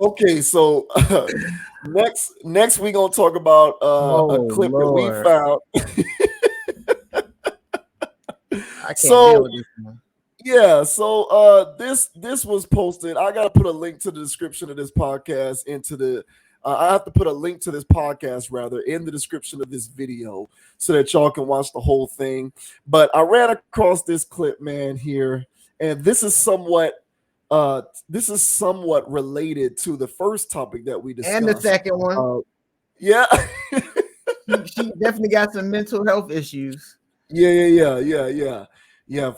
Okay, so next we gonna talk about a Oh clip that we Lord, found. I can't deal So with this one. yeah, so this was posted. I gotta put a link to the description of this podcast into the. I have to put a link to this podcast rather in the description of this video so that y'all can watch the whole thing. But I ran across this clip, man, here, and this is somewhat related to the first topic that we And the discussed. second one, Uh, yeah. she definitely got some mental health issues. Yeah,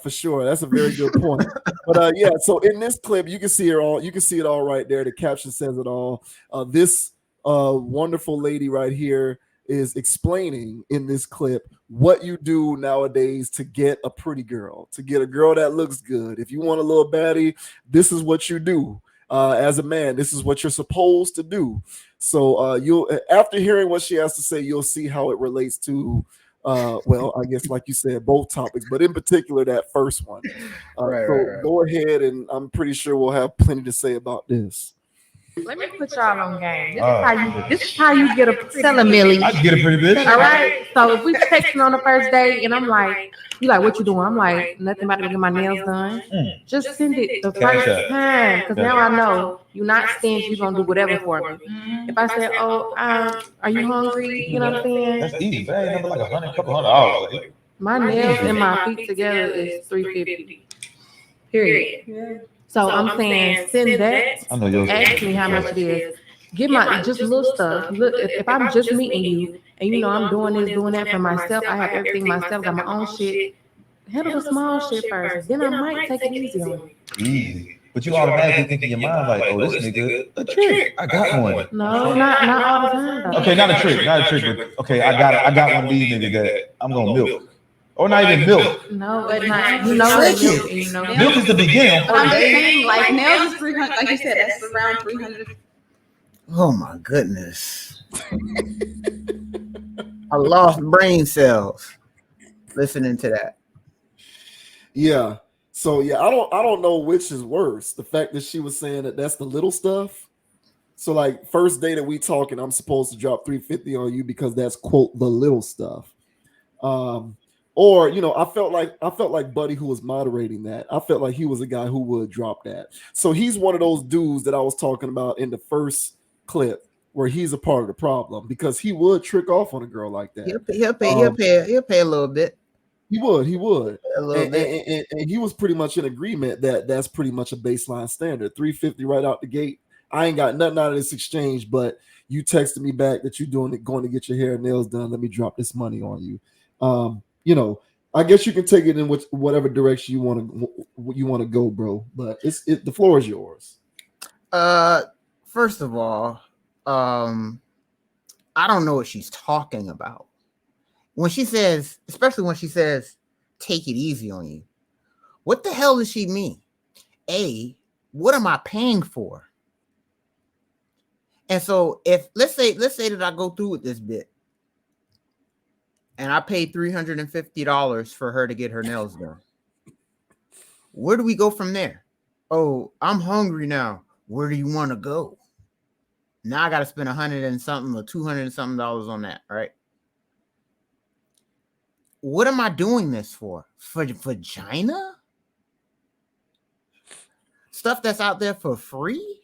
for sure. That's a very good point. But yeah, so in this clip, you can see it all. You can see it all right there. The caption says it all. This wonderful lady right here is explaining in this clip what you do nowadays to get a pretty girl, to get a girl that looks good. If you want a little baddie, this is what you do. As a man, this is what you're supposed to do. So you'll after hearing what she has to say, you'll see how it relates to well, I guess like you said, both topics, but in particular that first one. So Right. go ahead, and I'm pretty sure we'll have plenty to say about this. Let me put y'all on game. This is how you get a selling Millie. I can get a pretty bitch. All right. So if we texting on the first day and I'm like, you like what you doing? I'm like, nothing about to get my nails done. Just send it the Cash first App. time. Because now I know you're not stingy, you're gonna do whatever for me. If I say, oh, are you hungry? You know what I'm saying? That's easy. That ain't nothing like couple $100. Like, My nails and my feet together is $350. Period. Yeah. So I'm saying send that. I know yours. Ask me how much it is. Give my just little stuff. Look, if I'm just meeting you and you know I'm doing this, doing that for myself, I have everything myself, got my own shit. Handle the small shit first. Then I might take it easy on you. Easy. But you automatically think in your mind like, oh, this nigga a trick. I got one. No, not all the time though. Okay, not a trick, but okay, I got one of these niggas that I'm gonna milk. Or not even milk. No, but not you know the milk and you know Milk is the beginning. But I'm just saying, like nails is 300. Like you said, that's around 300. Oh my goodness. I lost brain cells listening to that. Yeah. So yeah, I don't know which is worse. The fact that she was saying that that's the little stuff. So like first day that we talking, I'm supposed to drop 350 on you because that's quote the little stuff. Or you know, I felt like Buddy, who was moderating that, I felt like he was a guy who would drop that. So he's one of those dudes that I was talking about in the first clip where he's a part of the problem because he would trick off on a girl like that. He'll pay a little bit. He would. A little bit. And he was pretty much in agreement that that's pretty much a baseline standard. 350 right out the gate. I ain't got nothing out of this exchange, but you texted me back that you're going to get your hair and nails done. Let me drop this money on you. You know, I guess you can take it in whatever direction you want to go, bro. But the floor is yours. First of all, I don't know what she's talking about. When she says, especially when she says, take it easy on you, what the hell does she mean? A, what am I paying for? And so if let's say that I go through with this bit and I paid $350 for her to get her nails done. Where do we go from there? Oh, I'm hungry now. Where do you want to go? Now I got to spend $100 and something or $200 and something on that, right? What am I doing this for? For vagina? Stuff that's out there for free?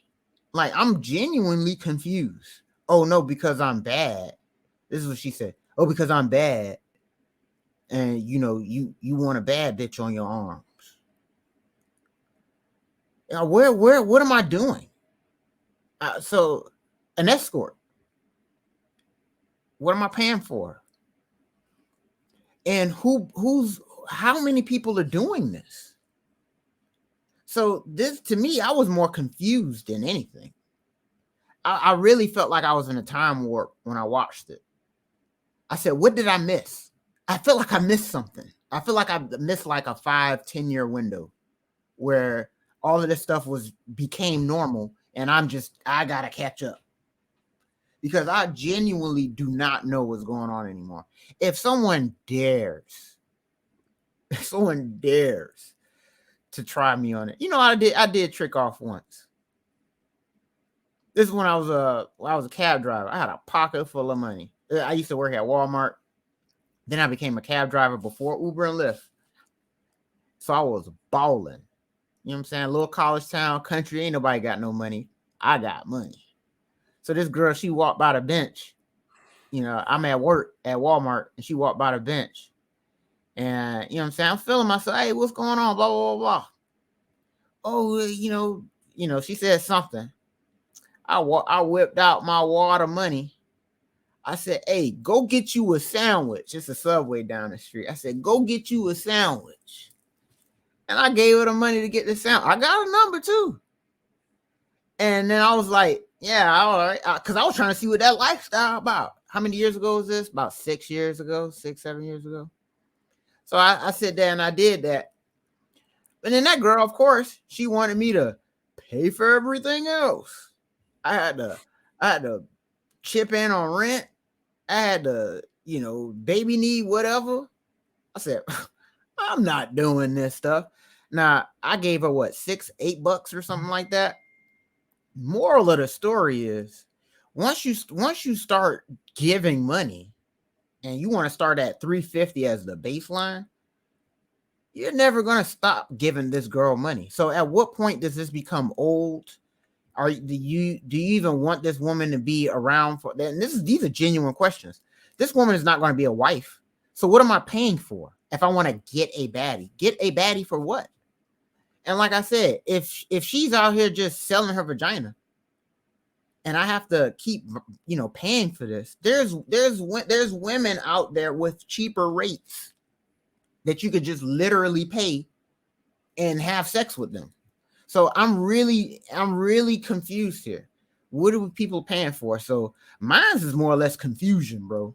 Like, I'm genuinely confused. Oh, no, because I'm bad. This is what she said. Oh, because I'm bad. And, you know, you want a bad bitch on your arms. Now, what am I doing? So, an escort. What am I paying for? And how many people are doing this? So this, to me, I was more confused than anything. I really felt like I was in a time warp when I watched it. I said, what did I miss? I feel like I missed something. I feel like I missed like a 5-10 year window where all of this stuff became normal and I gotta catch up. Because I genuinely do not know what's going on anymore. If someone dares to try me on it, you know, I did trick off once. This is when I was a cab driver. I had a pocket full of money. I used to work at Walmart. Then I became a cab driver before Uber and Lyft. So I was balling. You know what I'm saying? Little college town, country, ain't nobody got no money. I got money. So this girl, she walked by the bench. You know, I'm at work at Walmart, and she walked by the bench. And, you know what I'm saying? I'm feeling myself. Hey, what's going on? Blah, blah, blah, blah. Oh, you know, she said something. I whipped out my water money. I said, hey, go get you a sandwich. It's a Subway down the street. I said, go get you a sandwich. And I gave her the money to get the sandwich. I got a number too. And then I was like, yeah, all right. Because I was trying to see what that lifestyle about. How many years ago was this? About 6 years ago, 7 years ago. So I sat there and I did that. And then that girl, of course, she wanted me to pay for everything else. I had to chip in on rent. I had to, you know, baby need whatever. I said, I'm not doing this stuff. Now, I gave her what, $6-8 or something like that. Moral of the story is once you start giving money and you want to start at $350 as the baseline, you're never going to stop giving this girl money. So at what point does this become old? Do you even want this woman to be around for that? And these are genuine questions. This woman is not going to be a wife. So what am I paying for if I want to get a baddie? Get a baddie for what? And like I said, if she's out here just selling her vagina and I have to keep, you know, paying for this, there's women out there with cheaper rates that you could just literally pay and have sex with them. So I'm really confused here. What are people paying for? So mine is more or less confusion, bro.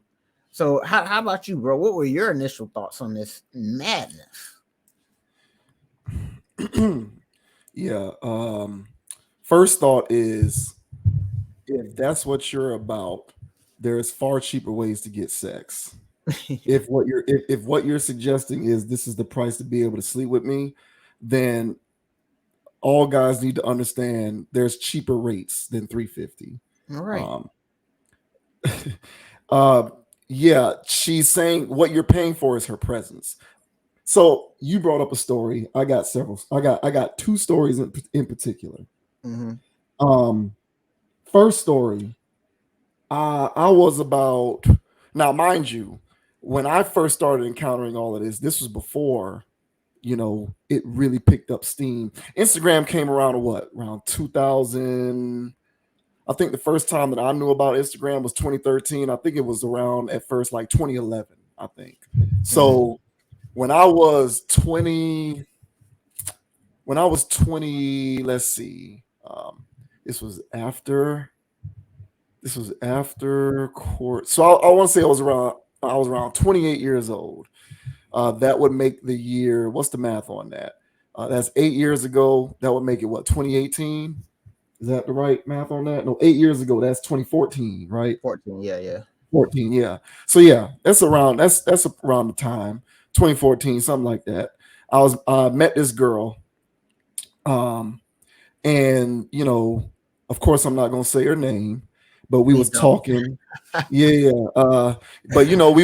So how about you, bro? What were your initial thoughts on this madness? Yeah. First thought is, if that's what you're about, there's far cheaper ways to get sex. If what you're suggesting is this is the price to be able to sleep with me, then all guys need to understand there's cheaper rates than $350. All right. Yeah, she's saying what you're paying for is her presence. So you brought up a story. I got several. I got two stories in particular. Mm-hmm. First story. I was about, now mind you, when I first started encountering all of this was before, you know, it really picked up steam. Instagram came around around 2000. I think the first time that I knew about Instagram was 2013. I think it was around at first like 2011, I think. So when I was 20, let's see, this was after court. So I want to say I was around 28 years old. That would make the year, what's the math on that? That's 8 years ago. That would make it what, 2018? Is that the right math on that? No, 8 years ago. That's 2014, right? 14, yeah. 14, yeah. So yeah, that's around the time, 2014, something like that. I met this girl, and you know, of course, I'm not gonna say her name, but we was talking, yeah. But you know, we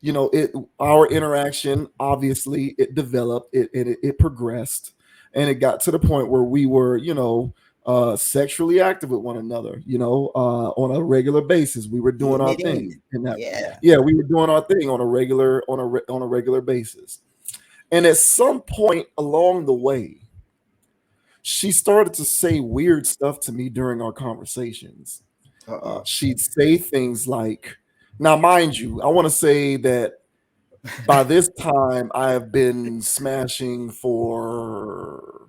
you know, our interaction, obviously, it developed, it progressed. And it got to the point where we were, you know, sexually active with one another, you know, on a regular basis. We were doing our thing. Yeah, we were doing our thing on a regular basis. And at some point along the way, she started to say weird stuff to me during our conversations. She'd say things like, now, mind you, I want to say that by this time, I have been smashing for,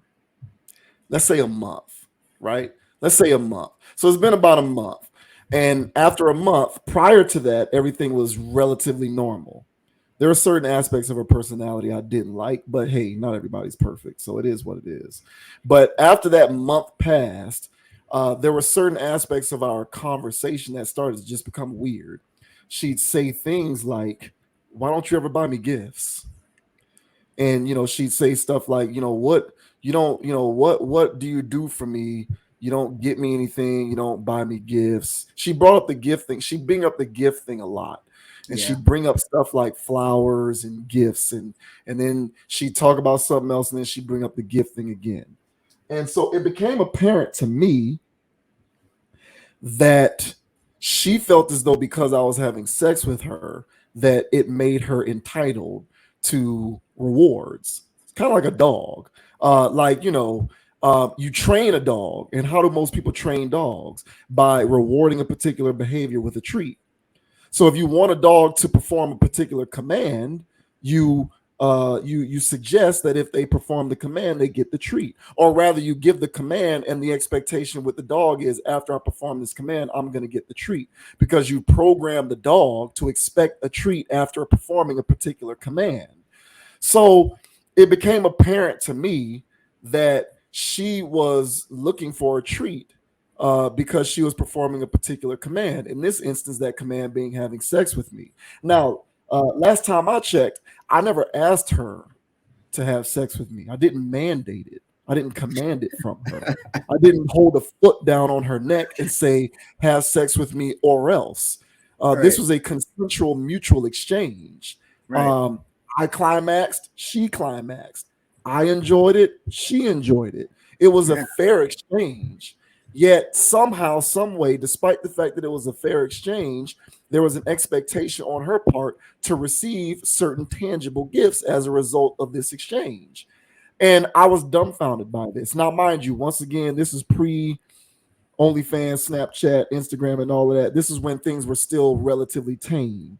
let's say, a month, right? Let's say a month. So it's been about a month. And after a month, prior to that, everything was relatively normal. There are certain aspects of her personality I didn't like, but hey, not everybody's perfect. So it is what it is. But after that month passed, there were certain aspects of our conversation that started to just become weird. She'd say things like, why don't you ever buy me gifts? And, you know, she'd say stuff like, what do you do for me You don't get me anything. You don't buy me gifts. She brought up the gift thing. She bring up the gift thing a lot. And Yeah. she'd bring up stuff like flowers and gifts. And then she'd talk about something else. And then she'd bring up the gift thing again. And so it became apparent to me that she felt as though because I was having sex with her, that it made her entitled to rewards. It's kind of like a dog. You train a dog. And how do most people train dogs? By rewarding a particular behavior with a treat. So if you want a dog to perform a particular command, you suggest that if they perform the command, they get the treat. Or rather, you give the command, and the expectation with the dog is, after I perform this command, I'm going to get the treat, because you program the dog to expect a treat after performing a particular command. So it became apparent to me that she was looking for a treat because she was performing a particular command. In this instance, that command being having sex with me. Now, last time I checked, I never asked her to have sex with me. I didn't mandate it. I didn't command it from her. I didn't hold a foot down on her neck and say, have sex with me or else. This was a consensual mutual exchange. Right. I climaxed, she climaxed. I enjoyed it, she enjoyed it. It was a fair exchange. Yet somehow, some way, despite the fact that it was a fair exchange, there was an expectation on her part to receive certain tangible gifts as a result of this exchange. And I was dumbfounded by this. Now, mind you, once again, this is pre OnlyFans, Snapchat, Instagram, and all of that. This is when things were still relatively tame.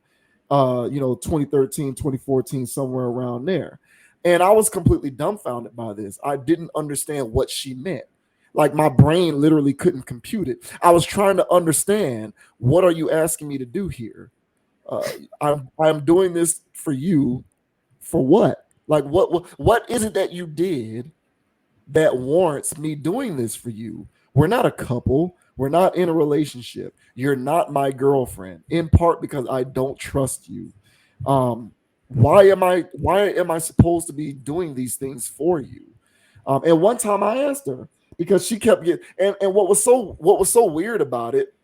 2013, 2014, somewhere around there. And I was completely dumbfounded by this. I didn't understand what she meant. Like, my brain literally couldn't compute it. I was trying to understand, what are you asking me to do here? I'm doing this for you. For what? Like, what is it that you did that warrants me doing this for you? We're not a couple. We're not in a relationship. You're not my girlfriend, in part because I don't trust you. Why am I supposed to be doing these things for you? And one time I asked her, because she kept getting, and what was so weird about it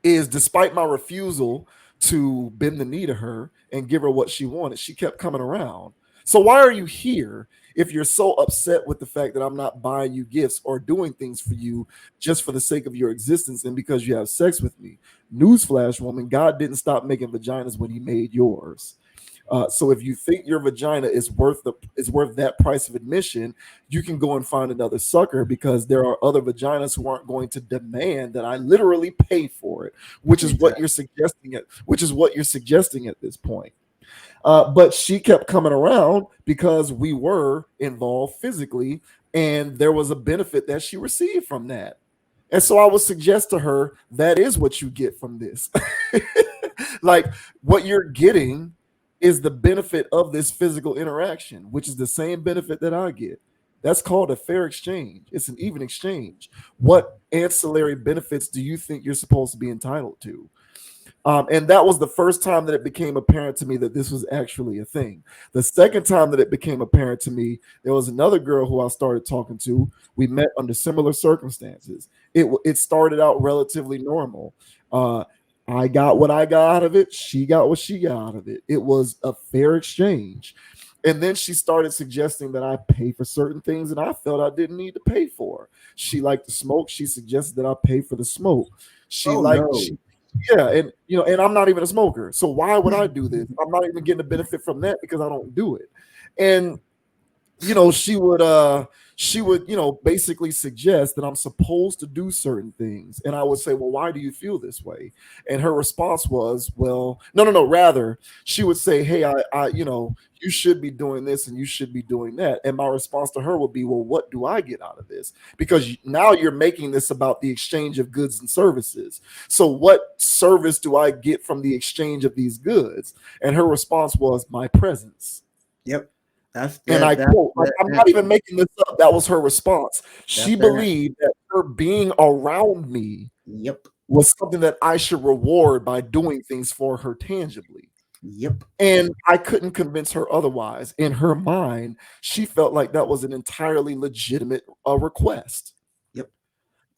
is, despite my refusal to bend the knee to her and give her what she wanted, she kept coming around. So why are you here if you're so upset with the fact that I'm not buying you gifts or doing things for you just for the sake of your existence and because you have sex with me? Newsflash, woman, God didn't stop making vaginas when he made yours. So if you think your vagina is worth that price of admission, you can go and find another sucker, because there are other vaginas who aren't going to demand that I literally pay for it, which is what you're suggesting at this point. But she kept coming around because we were involved physically, and there was a benefit that she received from that. And so I would suggest to her, that is what you get from this. Like, what you're getting is the benefit of this physical interaction, which is the same benefit that I get. That's called a fair exchange. It's an even exchange. What ancillary benefits do you think you're supposed to be entitled to? And that was the first time that it became apparent to me that this was actually a thing. The second time that it became apparent to me, there was another girl who I started talking to. We met under similar circumstances. It started out relatively normal. I got what I got out of it. She got what she got out of it. It was a fair exchange. And then she started suggesting that I pay for certain things that I felt I didn't need to pay for. She liked to smoke. She suggested that I pay for the smoke. And I'm not even a smoker. So why would I do this? I'm not even getting a benefit from that because I don't do it. And she would basically suggest that I'm supposed to do certain things. And I would say, well, why do you feel this way? And her response was, well, no, rather, she would say, hey, you should be doing this and you should be doing that. And my response to her would be, well, what do I get out of this? Because now you're making this about the exchange of goods and services. So what service do I get from the exchange of these goods? And her response was, my presence. Yep. I quote, I'm not even making this up. That was her response. She believed that her being around me was something that I should reward by doing things for her tangibly. Yep. And I couldn't convince her otherwise. In her mind, she felt like that was an entirely legitimate request. Yep.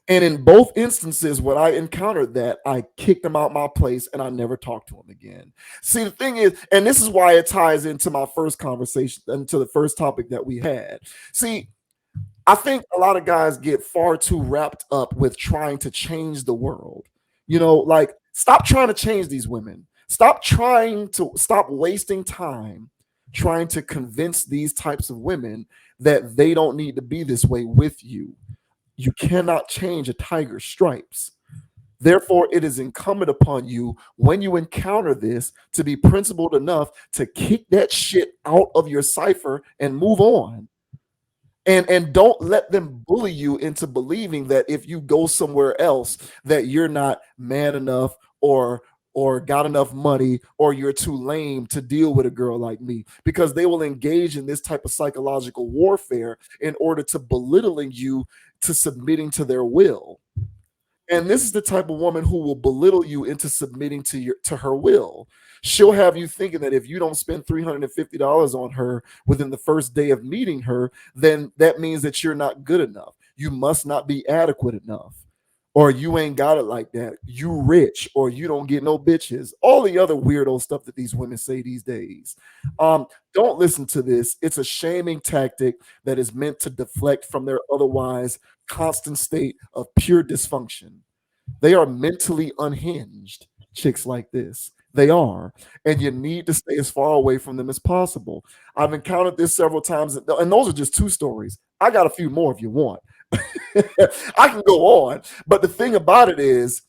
And in both instances, when I encountered that, I kicked him out my place and I never talked to him again. See, the thing is, and this is why it ties into my first conversation, into the first topic that we had. See, I think a lot of guys get far too wrapped up with trying to change the world. You know, like, stop trying to change these women. Stop wasting time trying to convince these types of women that they don't need to be this way with you. You cannot change a tiger's stripes. Therefore, it is incumbent upon you, when you encounter this, to be principled enough to kick that shit out of your cipher and move on. And don't let them bully you into believing that if you go somewhere else that you're not man enough or got enough money, or you're too lame to deal with a girl like me, because they will engage in this type of psychological warfare in order to belittling you to submitting to their will. And this is the type of woman who will belittle you into submitting to her will. She'll have you thinking that if you don't spend $350 on her within the first day of meeting her, then that means that you're not good enough. You must not be adequate enough. Or you ain't got it like that. You rich, or you don't get no bitches. All the other weirdo stuff that these women say these days. Don't listen to this. It's a shaming tactic that is meant to deflect from their otherwise constant state of pure dysfunction. They are mentally unhinged, chicks like this. They are. And you need to stay as far away from them as possible. I've encountered this several times, and those are just two stories. I got a few more if you want. I can go on, but the thing about it is,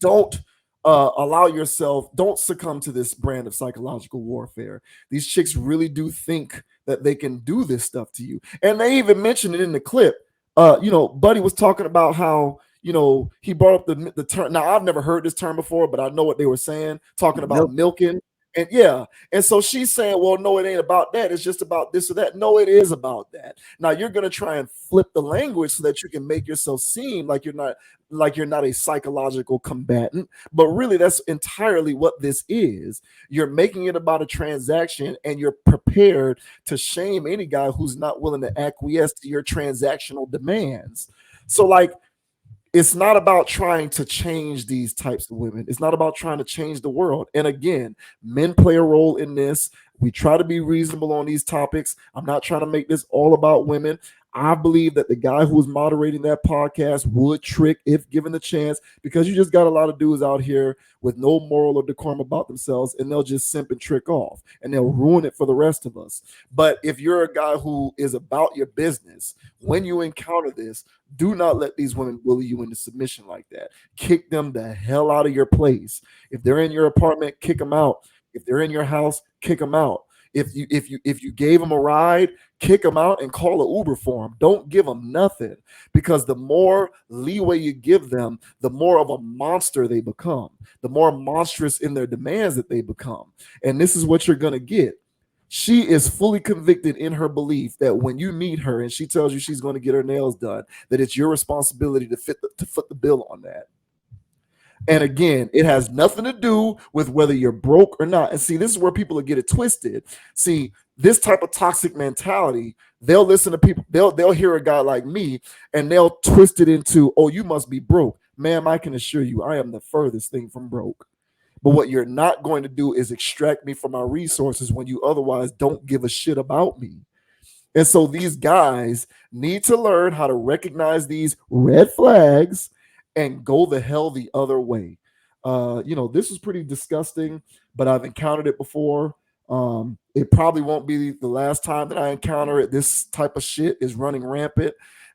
don't don't succumb to this brand of psychological warfare. These chicks really do think that they can do this stuff to you, and they even mentioned it in the clip. Buddy was talking about how, he brought up the term. Now, I've never heard this term before, but I know what they were saying, talking about milking. And yeah, and so she's saying, well, no, it ain't about that. It's just about this or that. No, it is about that. Now you're gonna try and flip the language so that you can make yourself seem like you're not a psychological combatant, but really that's entirely what this is. You're making it about a transaction, and you're prepared to shame any guy who's not willing to acquiesce to your transactional demands. So, like, it's not about trying to change these types of women. It's not about trying to change the world. And again, men play a role in this. We try to be reasonable on these topics. I'm not trying to make this all about women. I believe that the guy who was moderating that podcast would trick if given the chance, because you just got a lot of dudes out here with no moral or decorum about themselves, and they'll just simp and trick off, and they'll ruin it for the rest of us. But if you're a guy who is about your business, when you encounter this, do not let these women bully you into submission like that. Kick them the hell out of your place. If they're in your apartment, kick them out. If they're in your house, kick them out. If you gave them a ride, kick them out and call an Uber for them. Don't give them nothing, because the more leeway you give them, the more of a monster they become, the more monstrous in their demands that they become. And this is what you're going to get. She is fully convicted in her belief that when you meet her and she tells you she's going to get her nails done, that it's your responsibility to foot the bill on that. And again, it has nothing to do with whether you're broke or not. And see, this is where people get it twisted. See, this type of toxic mentality, they'll listen to people, they'll hear a guy like me, and they'll twist it into, oh, you must be broke. Ma'am, I can assure you, I am the furthest thing from broke. But what you're not going to do is extract me from my resources when you otherwise don't give a shit about me. And so these guys need to learn how to recognize these red flags and go the hell the other way. This is pretty disgusting, but I've encountered it before. It probably won't be the last time that I encounter it. This type of shit is running rampant.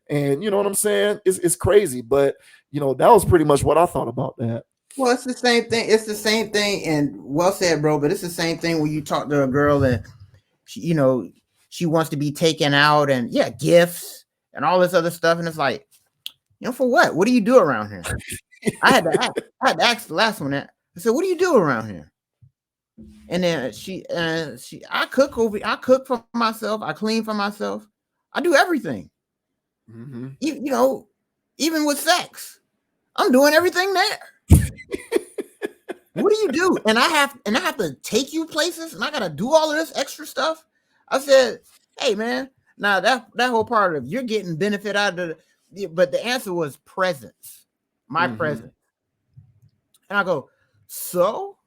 And you know what I'm saying? It's crazy, but that was pretty much what I thought about that. Well, it's the same thing. It's the same thing, and well said, bro. But it's the same thing when you talk to a girl and she wants to be taken out, and gifts and all this other stuff, and it's like, for what? What do you do around here? I had to ask the last one that. I said, what do you do around here? And then I cook for myself. I clean for myself. I do everything. Mm-hmm. Even with sex, I'm doing everything there. What do you do? And I have to take you places, and I gotta do all of this extra stuff. I said, hey man, now that whole part of you're getting benefit out of but the answer was presence, my presence. And I go, so?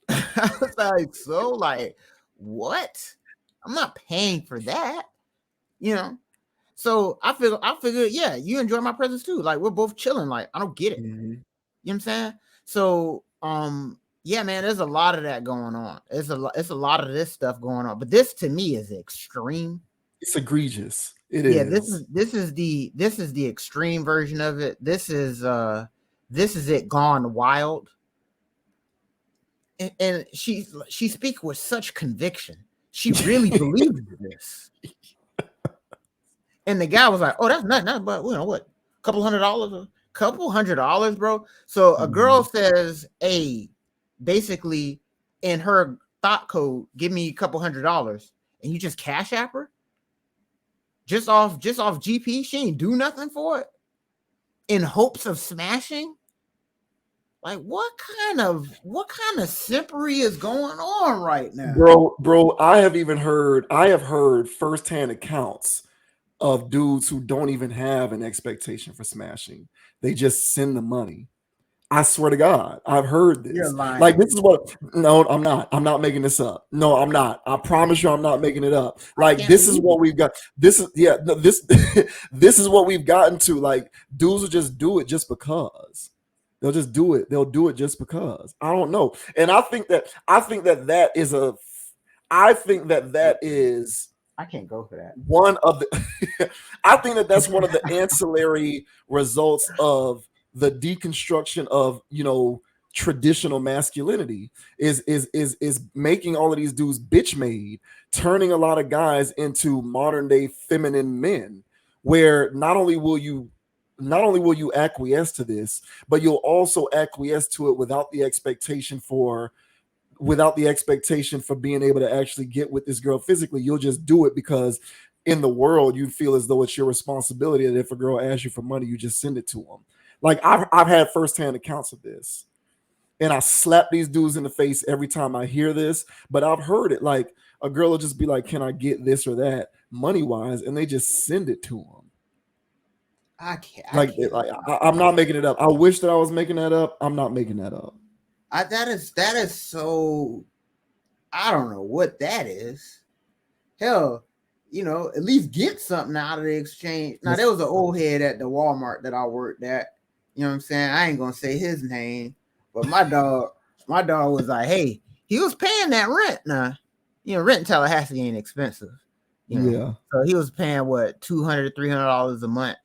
I was like, so, like, what? I'm not paying for that, you know? So I figured, yeah, you enjoy my presence too. Like, we're both chilling. Like, I don't get it. You know what I'm saying? So, yeah, man, there's a lot of that going on. It's a lot of this stuff going on. But this to me is extreme. It's egregious. It is. Yeah, this is the extreme version of it. This is it gone wild. And she speaks with such conviction. She really believes this. And the guy was like, "Oh, that's not, but you know what? Couple $100, bro." So a girl says, "Hey, basically, in her thought code, give me a couple $100," and you just cash app her, just off GP. She ain't do nothing for it, in hopes of smashing. Like, what kind of simpery is going on right now, bro? I have heard firsthand accounts of dudes who don't even have an expectation for smashing. They just send the money. I swear to God, I've heard this. You're lying. Like, this is what, no, I'm not. I'm not making this up. No, I'm not. I promise you I'm not making it up. Like, this is what we've got. This is this is what we've gotten to. Like, dudes will just do it just because. They'll just do it. They'll do it just because. I don't know. And I think that is I can't go for that. One of the I think that's one of the ancillary results of the deconstruction of, you know, traditional masculinity is making all of these dudes bitch made, turning a lot of guys into modern day feminine men, where not only will you acquiesce to this, but you'll also acquiesce to it without the expectation for being able to actually get with this girl physically. You'll just do it because in the world you feel as though it's your responsibility that if a girl asks you for money, you just send it to them. Like, I've had firsthand accounts of this, and I slap these dudes in the face every time I hear this, but I've heard it. Like, a girl will just be like, "Can I get this or that money wise?" And they just send it to them. I'm not making it up. I wish that I was making that up. I'm not making that up. That is so, I don't know what that is. Hell, you know, at least get something out of the exchange. Now, there was an old head at the Walmart that I worked at. You know what I'm saying? I ain't gonna say his name, but my dog was like, hey, he was paying that rent. Now, you know, rent in Tallahassee ain't expensive. You know? Yeah. So he was paying what, $200, $300 a month.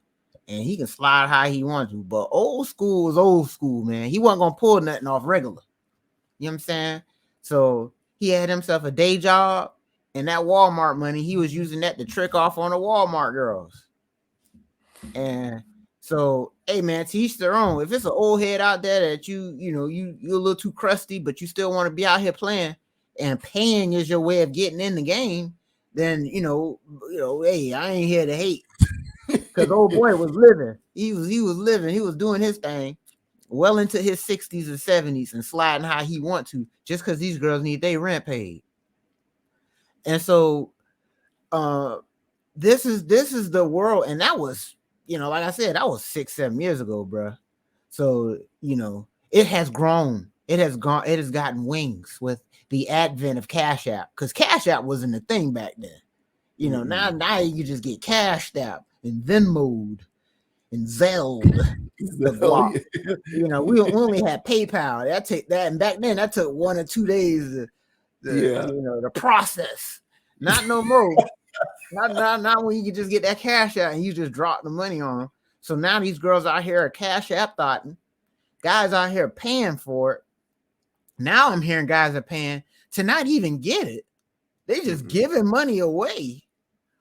And he can slide how he wants to, but old school was old school, man. He wasn't gonna pull nothing off regular. You know what I'm saying? So he had himself a day job, and that Walmart money, he was using that to trick off on the Walmart girls. And so, hey man, to each their own. If it's an old head out there that you're a little too crusty, but you still want to be out here playing, and paying is your way of getting in the game, then you know, hey, I ain't here to hate. Because old boy was living. He was living. He was doing his thing well into his 60s and 70s and sliding how he want to, just because these girls need their rent paid. And so this is the world. And that was, you know, like I said, that was 6-7 years ago, bro. So, you know, it has grown. It has gotten wings with the advent of Cash App, because Cash App wasn't a thing back then. You know, now you just get Cashed App and Venmo'd and Zelle. You know, we only had PayPal. And back then that took 1 or 2 days to process. Not no more. not when you can just get that cash out and you just drop the money on them. So now these girls out here are Cash App thoughting. Guys out here paying for it. Now I'm hearing guys are paying to not even get it. They just giving money away.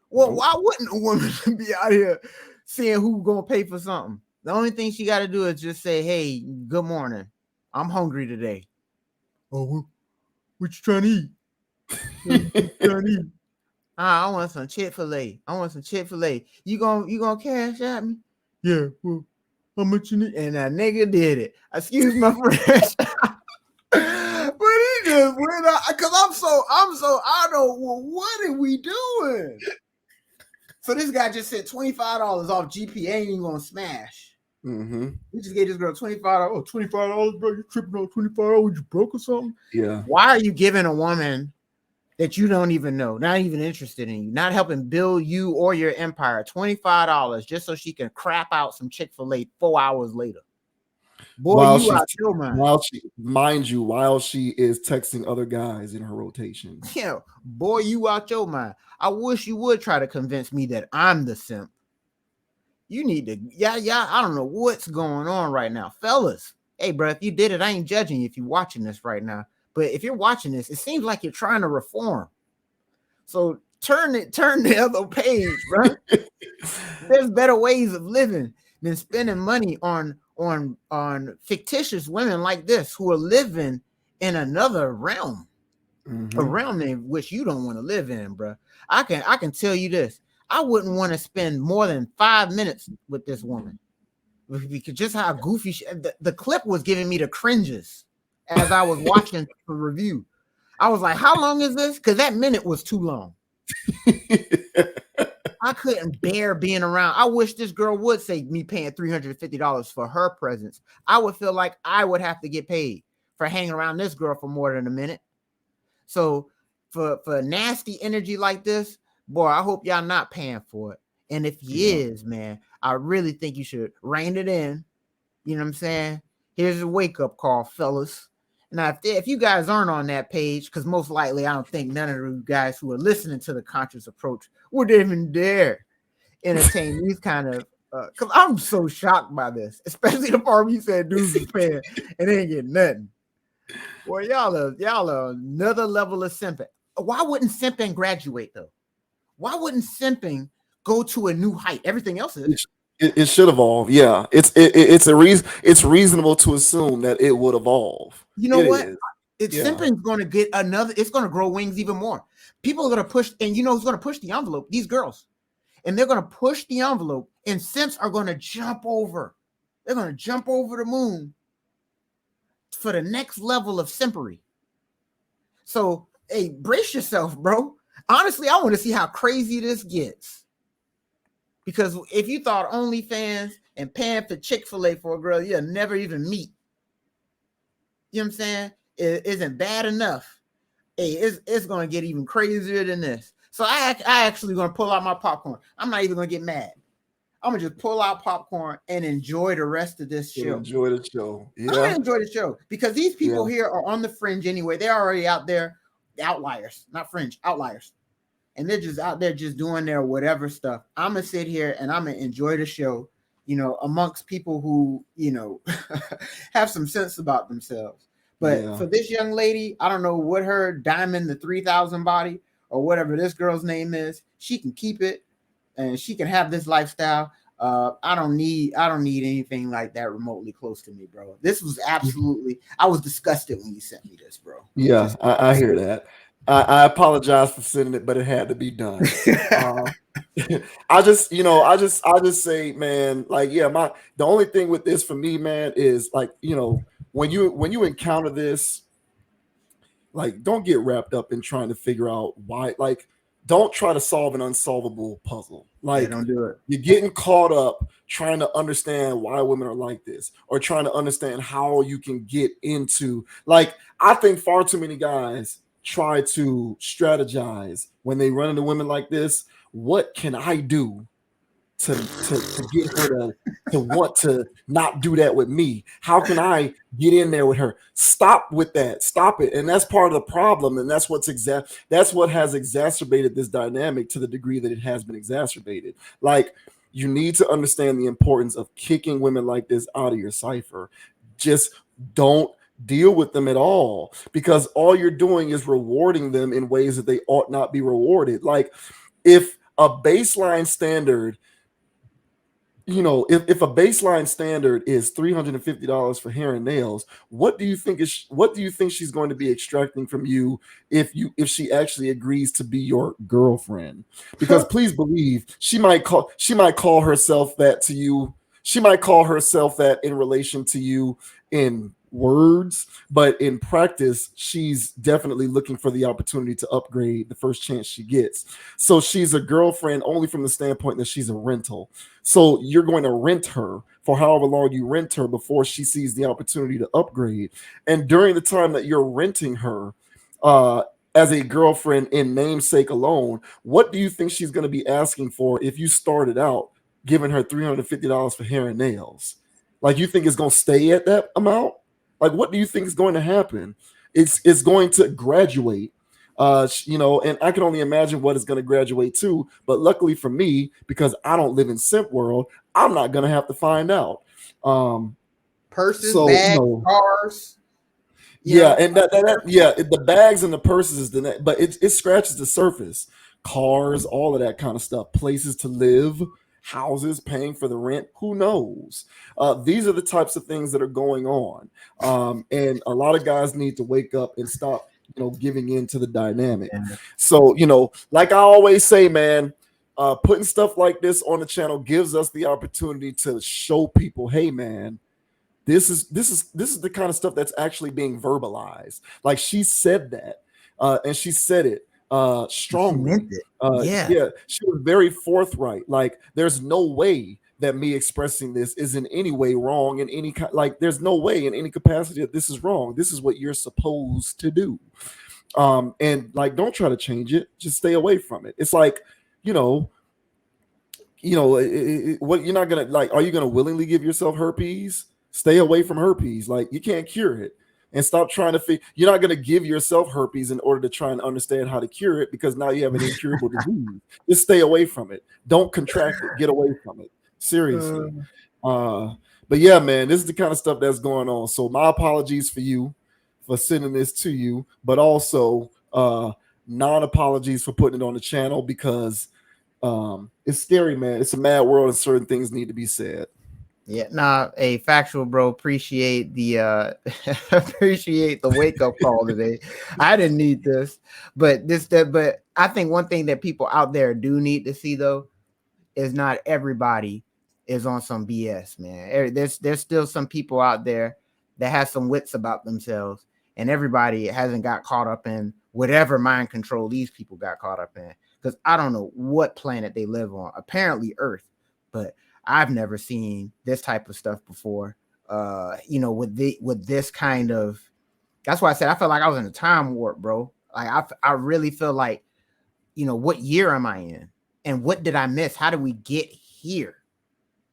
Well, why wouldn't a woman be out here seeing who's gonna pay for something? The only thing she got to do is just say, "Hey, good morning. I'm hungry today." Oh, what you trying to eat? I want some Chick-fil-A. You gonna cash at me? Yeah. Well, how much you need? And that nigga did it. Excuse my French. But he just went out because I'm so I don't. Well, what are we doing? So this guy just said $25 off GP. Ain't even gonna smash. Mm-hmm. We just gave this girl $25. Oh, $25, bro. You tripping on $25? You broke or something? Yeah. Why are you giving a woman that you don't even know, not even interested in you, not helping build you or your empire, $25 just so she can crap out some Chick-fil-A 4 hours later? Boy, While you out your mind. While she is texting other guys in her rotation. Yeah, boy, you out your mind. I wish you would try to convince me that I'm the simp. You need to, I don't know what's going on right now. Fellas, hey, bro, if you did it, I ain't judging you if you're watching this right now. But if you're watching this, it seems like you're trying to reform. So turn the other page, bro. There's better ways of living than spending money on fictitious women like this who are living in another realm, a realm in which you don't want to live in, bro. I can tell you this. I wouldn't want to spend more than 5 minutes with this woman because just how goofy the clip was giving me the cringes as I was watching the review. I was like, how long is this? Because that minute was too long. I couldn't bear being around. I wish this girl would say me paying $350 for her presence. I would feel like I would have to get paid for hanging around this girl for more than a minute. So for nasty energy like this, boy, I hope y'all not paying for it. And if he is, man, I really think you should rein it in. You know what I'm saying? Here's a wake-up call, fellas. Now, if you guys aren't on that page, because most likely I don't think none of you guys who are listening to the Conscious Approach would even dare entertain these kind of, because I'm so shocked by this, especially the part you said dudes is paying and they ain't getting nothing. Well, y'all are another level of simping. Why wouldn't simping graduate though? Why wouldn't simping go to a new height? Everything else is. It should evolve. Yeah, it's reasonable to assume that it would evolve. You know what? Simping's going to get another. It's going to grow wings even more. People are going to push, and you know who's going to push the envelope? These girls, and they're going to push the envelope, and simps are going to jump over. They're going to jump over the moon for the next level of simpery. So, hey, brace yourself, bro. Honestly, I want to see how crazy this gets. Because if you thought OnlyFans and paying for Chick-fil-A for a girl you'll never even meet, you know what I'm saying, it isn't bad enough. Hey, it's going to get even crazier than this. So I actually going to pull out my popcorn. I'm not even going to get mad. I'm going to just pull out popcorn and enjoy the rest of this show. Enjoy the show. Yeah. I'm going to enjoy the show because these people here are on the fringe anyway. They're already out there. Outliers, not fringe, outliers. And they're just out there just doing their whatever stuff. I'm going to sit here and I'm going to enjoy the show, you know, amongst people who, you know, have some sense about themselves. But for this young lady, I don't know what her Diamond, the 3000 body or whatever this girl's name is, she can keep it and she can have this lifestyle. I don't need anything like that remotely close to me, bro. This was absolutely, I was disgusted when you sent me this, bro. Yeah, I hear that. I apologize for sending it, but it had to be done. I just say, man, like, the only thing with this for me, man, is like, you know, when you encounter this, like, don't get wrapped up in trying to figure out why, like, don't try to solve an unsolvable puzzle. Like, don't do it. You're getting caught up trying to understand why women are like this, or trying to understand how you can get into, like, I think far too many guys try to strategize when they run into women like this. What can I do to get her to want to not do that with me? How can I get in there with her? Stop with that. Stop it. And that's part of the problem. And that's what has exacerbated this dynamic to the degree that it has been exacerbated. Like, you need to understand the importance of kicking women like this out of your cipher. Just don't deal with them at all, because all you're doing is rewarding them in ways that they ought not be rewarded. Like, if a baseline standard, you know, if a baseline standard is $350 for hair and nails, what do you think she's going to be extracting from you if she actually agrees to be your girlfriend? Because please believe she might call herself that to you. She might call herself that in relation to you in words, but in practice, she's definitely looking for the opportunity to upgrade the first chance she gets. So she's a girlfriend only from the standpoint that she's a rental. So you're going to rent her for however long you rent her before she sees the opportunity to upgrade. And during the time that you're renting her, as a girlfriend in namesake alone, what do you think she's going to be asking for if you started out giving her $350 for hair and nails? Like, you think it's going to stay at that amount? Like, what do you think is going to happen? It's going to graduate, and I can only imagine what it's going to graduate to. But luckily for me, because I don't live in simp world, I'm not going to have to find out. Purses, so, bags, cars. Yeah, and the bags and the purses is the next, but it scratches the surface. Cars, all of that kind of stuff, places to live, houses, paying for the rent, who knows? These are the types of things that are going on. And a lot of guys need to wake up and stop, giving in to the dynamic. So, like I always say, man, putting stuff like this on the channel gives us the opportunity to show people, hey, man, this is the kind of stuff that's actually being verbalized. Like, she said that, and she said it strongly. She meant it. She was very forthright. Like, there's no way that me expressing this is in any way wrong in any there's no way in any capacity that this is wrong. This is what you're supposed to do. And like, don't try to change it. Just stay away from it. It's like, what you're not gonna like. Are you gonna willingly give yourself herpes? Stay away from herpes. Like, you can't cure it. And stop trying to you're not going to give yourself herpes in order to try and understand how to cure it, because now you have an incurable disease. Just stay away from it. Don't contract it. Get away from it. Seriously. But yeah, man, this is the kind of stuff that's going on. So my apologies for you for sending this to you, but also non-apologies for putting it on the channel, because it's scary, man. It's a mad world and certain things need to be said. Yeah, nah, a factual bro. Appreciate the appreciate the wake up call today. I didn't need this, but I think one thing that people out there do need to see though is not everybody is on some BS, man. There's still some people out there that has some wits about themselves, and everybody hasn't got caught up in whatever mind control these people got caught up in. Because I don't know what planet they live on. Apparently Earth, but I've never seen this type of stuff before. With this kind of, that's why I said I felt like I was in a time warp, bro. Like I really feel like, what year am I in, and what did I miss? How did we get here?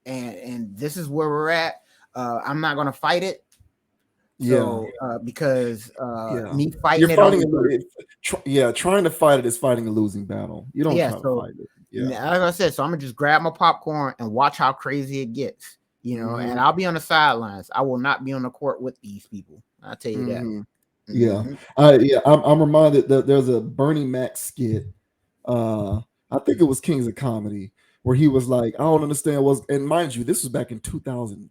And this is where we're at. I'm not gonna fight it. So, because me fighting trying to fight it is fighting a losing battle. You don't try to fight it. Yeah, like I said, so I'm gonna just grab my popcorn and watch how crazy it gets, and I'll be on the sidelines. I will not be on the court with these people. I'll tell you that. I'm reminded that there's a Bernie Mac skit. I think it was Kings of Comedy, where he was like, I don't understand and mind you, this was back in 2000.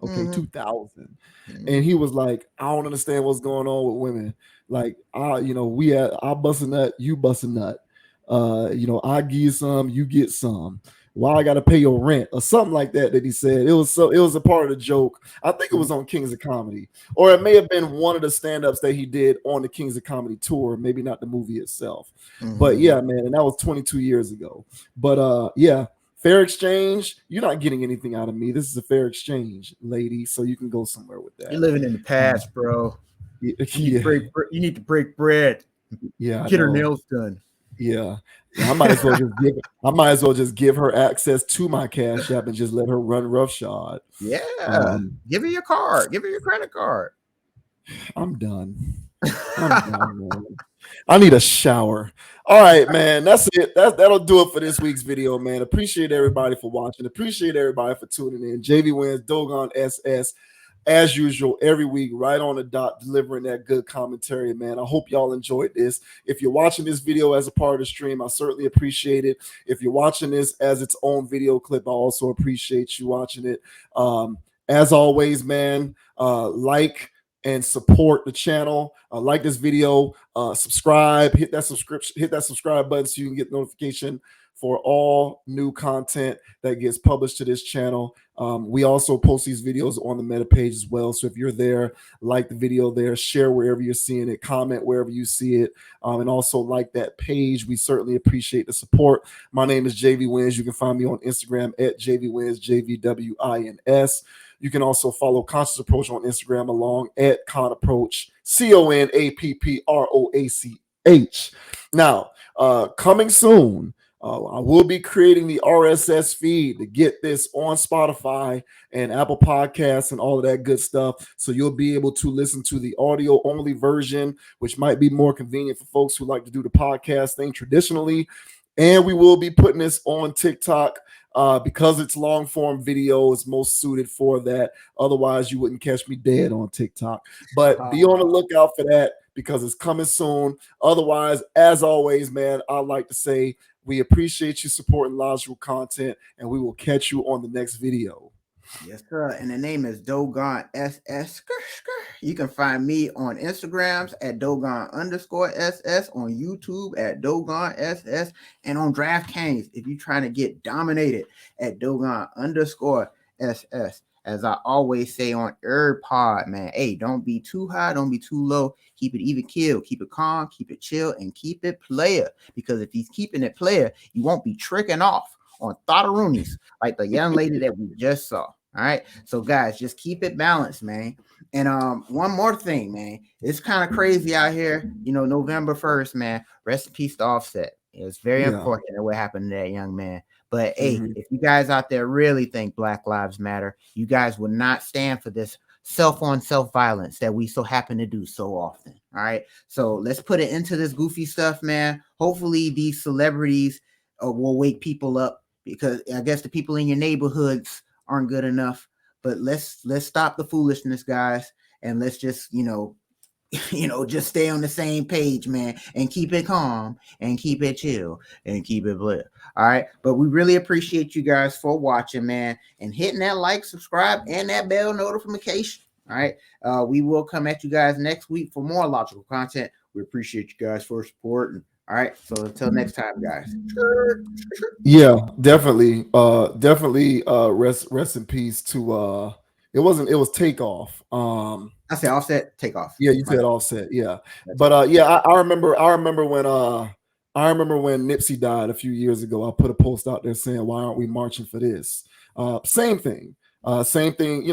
Okay, 2000. And he was like, I don't understand what's going on with women. Like, I bust a nut, you bust a nut. I give you some, you get some. Why I gotta pay your rent or something like that he said. It was a part of the joke. I think it was on Kings of Comedy, or it may have been one of the stand-ups that he did on the Kings of Comedy tour, maybe not the movie itself. But yeah, man, and that was 22 years ago. But fair exchange, you're not getting anything out of me. This is a fair exchange, lady, so you can go somewhere with that. You're living in the past, bro. You need to break bread. Yeah, get her nails done. Yeah, I might as well just give her access to my Cash App and just let her run roughshod. Yeah, give her your card, give her your credit card. I'm done. Man. I need a shower. All right, man. That's it. That'll do it for this week's video, man. Appreciate everybody for watching. Appreciate everybody for tuning in. JV Wins, Dogon SS. As usual, every week, right on the dot, delivering that good commentary, man. I hope y'all enjoyed this. If you're watching this video as a part of the stream, I certainly appreciate it. If you're watching this as its own video clip, I also appreciate you watching it. As always, man, like and support the channel. Like this video, subscribe, hit that subscribe button so you can get notification for all new content that gets published to this channel. We also post these videos on the Meta page as well. So if you're there, like the video there, share wherever you're seeing it, comment wherever you see it, and also like that page. We certainly appreciate the support. My name is JV Wins. You can find me on Instagram at JV Wins, JVWINS. You can also follow Conscious Approach on Instagram along at Con Approach, CONAPPROACH. Now, coming soon, I will be creating the RSS feed to get this on Spotify and Apple Podcasts and all of that good stuff. So you'll be able to listen to the audio only version, which might be more convenient for folks who like to do the podcast thing traditionally. And we will be putting this on TikTok because it's long form video is most suited for that. Otherwise, you wouldn't catch me dead on TikTok. But be on the lookout for that because it's coming soon. Otherwise, as always, man, I'd like to say we appreciate you supporting Logical Content, and we will catch you on the next video. Yes, sir. And the name is Dogon SS. You can find me on Instagrams at Dogon_SS, on YouTube at Dogon SS, and on DraftKings if you're trying to get dominated at Dogon_SS. As I always say on AirPod, man, hey, don't be too high, don't be too low. Keep it even kill, keep it calm, keep it chill, and keep it player. Because if he's keeping it player, you won't be tricking off on Thotteroonies like the young lady that we just saw. All right. So guys, just keep it balanced, man. And one more thing, man. It's kind of crazy out here. You know, November 1st, man. Rest in peace to Offset. It was very unfortunate what happened to that young man. But hey, if you guys out there really think Black Lives Matter, you guys will not stand for this self-on-self violence that we so happen to do so often. All right. So let's put it into this goofy stuff, man. Hopefully these celebrities will wake people up, because I guess the people in your neighborhoods aren't good enough. But let's stop the foolishness, guys, and let's just just stay on the same page, man, and keep it calm and keep it chill and keep it lit. All right. But we really appreciate you guys for watching, man, and hitting that like, subscribe, and that bell notification. All right. We will come at you guys next week for more logical content. We appreciate you guys for supporting. All right. So until next time, guys. Yeah, definitely. Rest in peace to it was Takeoff. I said Offset, Takeoff. Yeah, you said Offset. Yeah. But I remember when Nipsey died a few years ago. I put a post out there saying, why aren't we marching for this? Same thing. Same thing.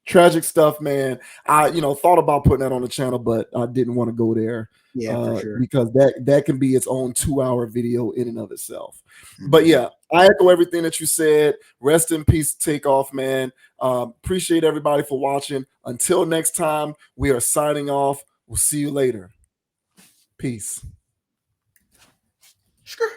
Tragic stuff, man. I thought about putting that on the channel, but I didn't want to go there. Yeah, for sure. Because that can be its own 2-hour video in and of itself. But yeah, I echo everything that you said. Rest in peace, Takeoff, man. Appreciate everybody for watching. Until next time, we are signing off. We'll see you later. Peace. Sure.